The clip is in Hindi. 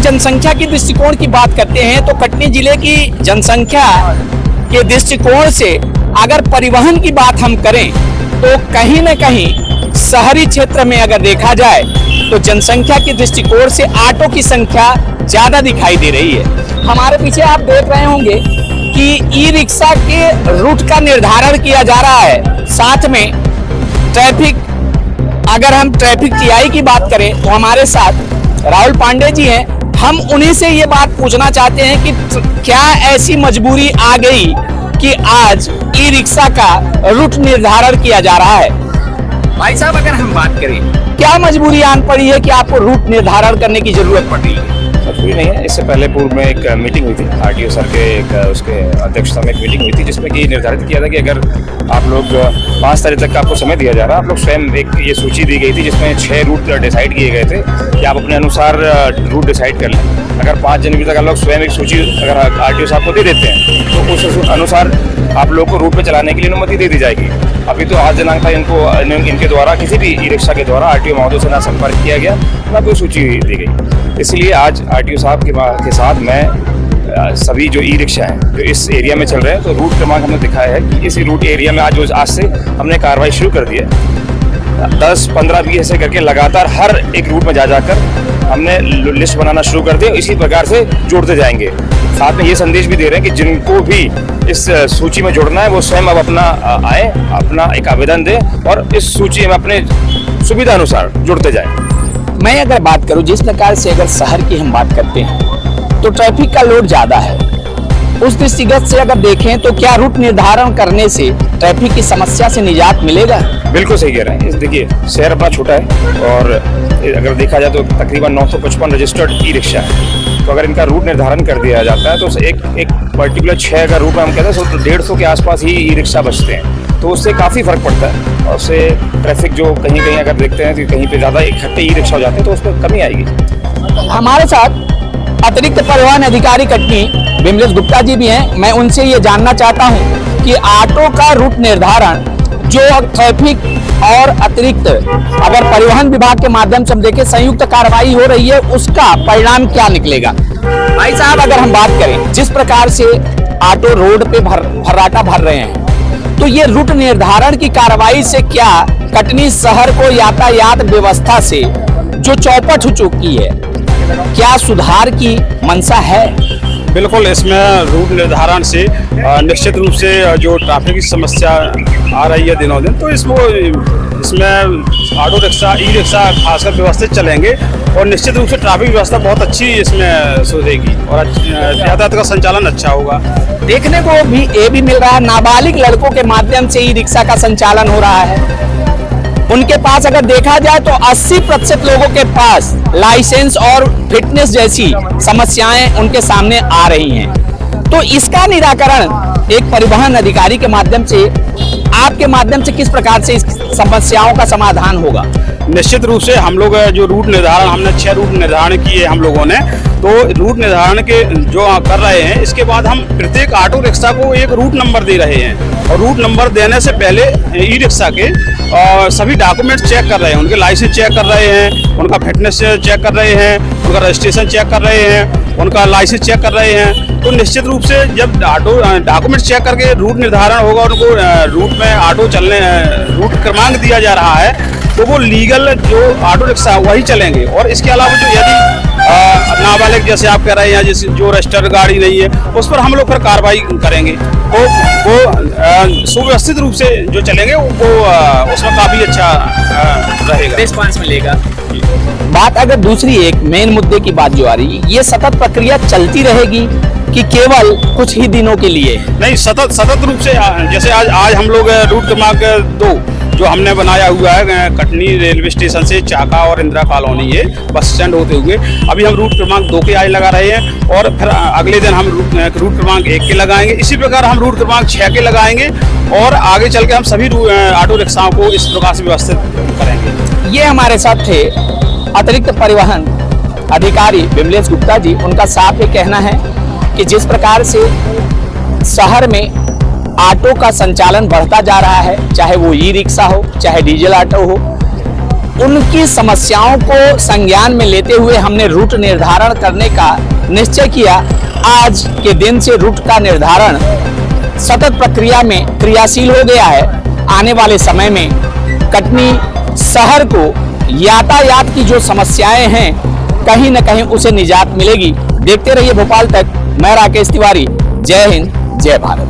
जनसंख्या की दृष्टिकोण की बात करते हैं तो कटनी जिले की जनसंख्या के दृष्टिकोण से अगर परिवहन की बात हम करें तो कहीं न कहीं शहरी क्षेत्र में अगर देखा जाए तो जनसंख्या की दृष्टिकोण से ऑटो की संख्या ज्यादा दिखाई दे रही है। हमारे पीछे आप देख रहे होंगे कि ई रिक्शा के रूट का निर्धारण किया जा रहा है। साथ में ट्रैफिक, अगर हम ट्रैफिक टीआई की बात करें तो हमारे साथ राहुल पांडे जी हैं। हम उन्हीं से ये बात पूछना चाहते हैं कि क्या ऐसी मजबूरी आ गई कि आज ई रिक्शा का रूट निर्धारण किया जा रहा है। भाई साहब, अगर हम बात करें क्या मजबूरी आन पड़ी है कि आपको रूट निर्धारण करने की जरूरत पड़ रही है? मजबूरी नहीं है। इससे पहले पूर्व में एक मीटिंग हुई थी, आरटीओ सर के उसके अध्यक्षता में एक मीटिंग हुई थी जिसमें कि निर्धारित किया था कि अगर आप लोग 5 तारीख तक का आपको समय दिया जा रहा है, आप लोग स्वयं एक ये सूची दी गई थी जिसमें 6 रूट डिसाइड किए गए थे कि आप अपने अनुसार रूट डिसाइड कर लें। अगर 5 जनवरी तक आप लोग स्वयं एक सूची अगर आरटीओ साहब को दे देते हैं तो उस अनुसार आप लोग को रूट पे चलाने के लिए अनुमति दे दी जाएगी। अभी तो आज दिनांक था, इनके द्वारा किसी भी ई रिक्शा के द्वारा आरटीओ महोदय से ना संपर्क किया गया, ना कोई सूची दी गई। इसलिए आज आरटीओ साहब के साथ मैं सभी जो ई रिक्शा हैं जो इस एरिया में चल रहे हैं तो रूट क्रमांक हमने दिखाया है कि इस रूट एरिया में आज से हमने कार्रवाई शुरू कर दी है। 10, 15, 20 ऐसे करके लगातार हर एक रूट में जाकर हमने लिस्ट बनाना शुरू कर दिया। इसी प्रकार से जोड़ते जाएंगे। साथ में ये संदेश भी दे रहे हैं कि जिनको भी इस सूची में जोड़ना है वो स्वयं अब अपना आए, अपना एक आवेदन दें और इस सूची में अपने सुविधा अनुसार जुड़ते जाएं। मैं अगर बात करूं जिस प्रकार से अगर शहर की हम बात करते हैं तो ट्रैफिक का लोड ज्यादा है। उस दृष्टिगत से अगर देखें तो क्या रूट निर्धारण करने से ट्रैफिक की समस्या से निजात मिलेगा? बिल्कुल सही कह रहे हैं। देखिए, शहर अपना छोटा है और अगर देखा जाए तो तकरीबन 955 रजिस्टर्ड ई रिक्शा है। तो अगर इनका रूट निर्धारण कर दिया जाता है तो एक पर्टिकुलर 6 का रूट में हम कहते हैं तो 150 के आसपास ही ई रिक्शा बचते हैं। तो उससे काफ़ी फर्क पड़ता है और उससे ट्रैफिक जो कहीं कहीं अगर देखते हैं कि कहीं पे ज़्यादा इकट्ठे ई रिक्शा हो जाते हैं तो उस पर कमी आएगी। हमारे साथ अतिरिक्त परिवहन अधिकारी कटनी विमलेश गुप्ता जी भी हैं। मैं उनसे ये जानना चाहता हूँ कि ऑटो का रूट निर्धारण जो ट्रैफिक और अतिरिक्त अगर परिवहन विभाग के माध्यम से हम देखें संयुक्त कार्रवाई हो रही है, उसका परिणाम क्या निकलेगा? भाई साहब, अगर हम बात करें जिस प्रकार से ऑटो रोड पे भर्राटा भर रहे हैं तो ये रूट निर्धारण की कार्रवाई से क्या कटनी शहर को यातायात व्यवस्था से जो चौपट हो चुकी है, क्या सुधार की मंशा है? बिल्कुल, इसमें रूट निर्धारण से निश्चित रूप से जो ट्रैफिक की समस्या आ रही है दिनों दिन, तो इसमें ऑटो रिक्शा, ई रिक्शा खासकर व्यवस्थित चलेंगे और निश्चित रूप से ट्रैफिक व्यवस्था बहुत अच्छी इसमें सुधरेगी और यातायात का संचालन अच्छा होगा। देखने को भी ये भी मिल रहा है, नाबालिग लड़कों के माध्यम से ई रिक्शा का संचालन हो रहा है। उनके पास अगर देखा जाए तो 80% लोगों के पास लाइसेंस और फिटनेस जैसी समस्याएं उनके सामने आ रही हैं। तो इसका निराकरण एक परिवहन अधिकारी के माध्यम से, आपके माध्यम से किस प्रकार से इस समस्याओं का समाधान होगा? निश्चित रूप से हम लोग जो रूट निर्धारण, हमने 6 रूट निर्धारण किए हम लोगों ने, तो रूट निर्धारण के जो कर रहे हैं इसके बाद हम प्रत्येक ऑटो रिक्शा को एक रूट नंबर दे रहे हैं और रूट नंबर देने से पहले ई रिक्शा के सभी डॉक्यूमेंट चेक कर रहे हैं, उनके लाइसेंस चेक कर रहे हैं, उनका फिटनेस चेक कर रहे हैं, उनका रजिस्ट्रेशन चेक कर रहे हैं, उनका लाइसेंस चेक कर रहे हैं। तो निश्चित रूप से जब ऑटो डॉक्यूमेंट चेक करके रूट निर्धारण होगा, उनको रूट में ऑटो चलने रूट क्रमांक दिया जा रहा है तो वो लीगल जो ऑटो रिक्शा वही चलेंगे। और इसके अलावा जो यदि नाबालिग जैसे आप कह रहे हैं जैसे जो रजिस्टर्ड गाड़ी नहीं है उस पर हम लोग फिर कार्रवाई करेंगे। तो वो सुव्यवस्थित रूप से जो चलेंगे वो उसमें काफ़ी अच्छा रहेगा, रिस्पांस मिलेगा। बात अगर दूसरी एक मेन मुद्दे की बात जो आ रही है, ये सतत प्रक्रिया चलती रहेगी कि केवल कुछ ही दिनों के लिए? नहीं, सतत रूप से जैसे आज हम लोग रूट क्रमांक 2 जो हमने बनाया हुआ है कटनी रेलवे स्टेशन से चाका और इंदिरा कॉलोनी ये बस स्टैंड होते हुए, अभी हम रूट क्रमांक 2 के आज लगा रहे हैं और फिर अगले दिन हम रूट क्रमांक 1 के लगाएंगे। इसी प्रकार हम रूट क्रमांक 6 के लगाएंगे और आगे चल के हम सभी ऑटो रिक्शाओं को इस प्रकार से व्यवस्थित करेंगे। ये हमारे साथ थे अतिरिक्त परिवहन अधिकारी विमलेश गुप्ता जी। उनका साफ ये कहना है कि जिस प्रकार से शहर में ऑटो का संचालन बढ़ता जा रहा है, चाहे वो ई रिक्शा हो चाहे डीजल ऑटो हो, उनकी समस्याओं को संज्ञान में लेते हुए हमने रूट निर्धारण करने का निश्चय किया। आज के दिन से रूट का निर्धारण सतत प्रक्रिया में क्रियाशील हो गया है। आने वाले समय में कटनी शहर को यातायात की जो समस्याएं हैं कहीं न कहीं उसे निजात मिलेगी। देखते रहिए भोपाल तक। मैं राकेश तिवारी। जय हिंद, जय भारत।